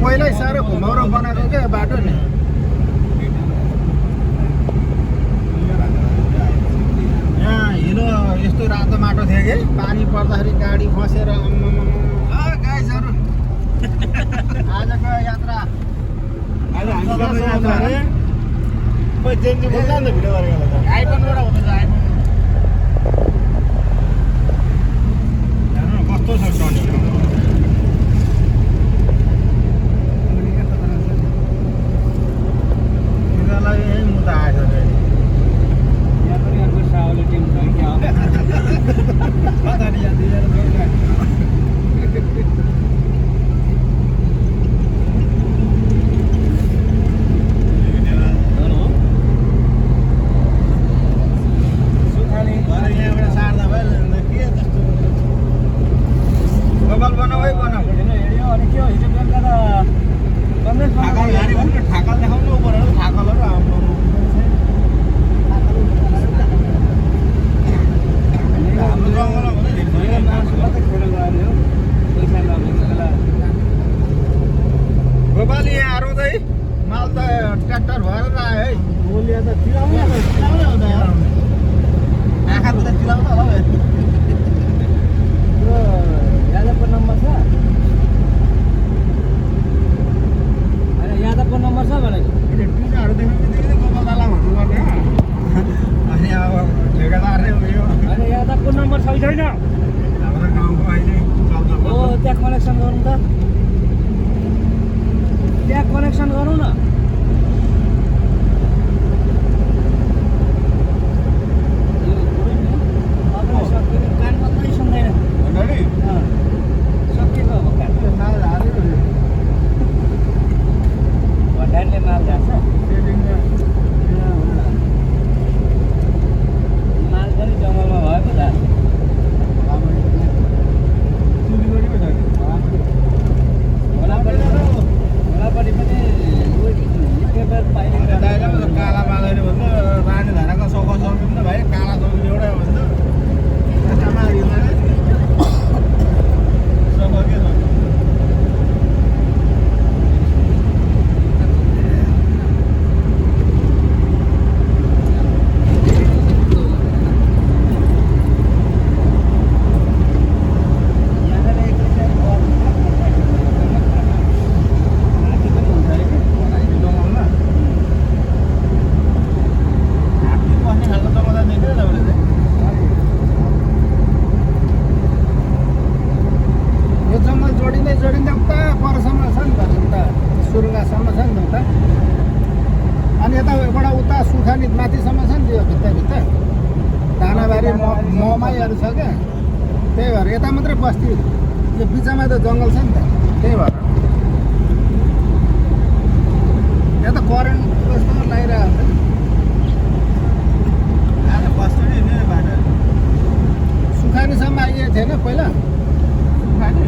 पहिल्यै साह्रो घुमाउरो बनाएको क्या बाटो नि। यहाँ हिलो यस्तो रातो माटो थियो कि पानी पर्दाखेरि गाडी फसेर गाइजहरू आजको यात्रा आज हामी खोइ जेन्जी बोल्छ नि त भिडियो गरेको त आइफोनबाट हुँदैछ आइफोन कस्तो छ टर्निङ तिनीहरूलाई यही मुद्दा आएछ यहाँ पनि अर्को साउले टिम छ क्या गोपाल यहाँ आउँदै माल त ट्र्याक्टर भएर आयो है बोलिया त चिलाउने हुँदा यार आँखाको त चिलाउँदा होला है त्यो यादवको नम्बर छ होइन यादवको नम्बर छ भनेको टिकाहरू देख्नु बित्तिकै गोपाल दाला भन्नुपर्ने अनि अब ठेकेदारले उयो होइन यादवको नम्बर छ कि छैन हाम्रो गाउँको अहिले चल्छ हो त्यहाँ कनेक्सन गरौँ त त्यहाँ कनेक्सन गरौँ न कान मात्रै सुन्दैन सकिएको अब कान भण्डारीले माल झार्छ माल पनि जङ्गलमा भएको झार्छ वडापट्टि पनि पेपर पाइने काला बाँधेर भन्दा रानी धाराको सौखा सक्नु भाइ काला सक्नु एउटा भन्दा जोडिँदै उता परसम्म छ नि त उता सुरुङ्गासम्म छ नि त अनि यताबाट उता सुखानी माथिसम्म छ नि त्यो भित्ता दानाबारी ममाईहरू छ क्या त्यही भएर यता मात्रै बस्ती यो बिचमा त जङ्गल छ नि त त्यही भएर यहाँ त करेन्ट कस्तो लगाइरहेको हुन्छ आज बस्छ नि बाटो सुखानीसम्म आइएको थिएन पहिला सुखानी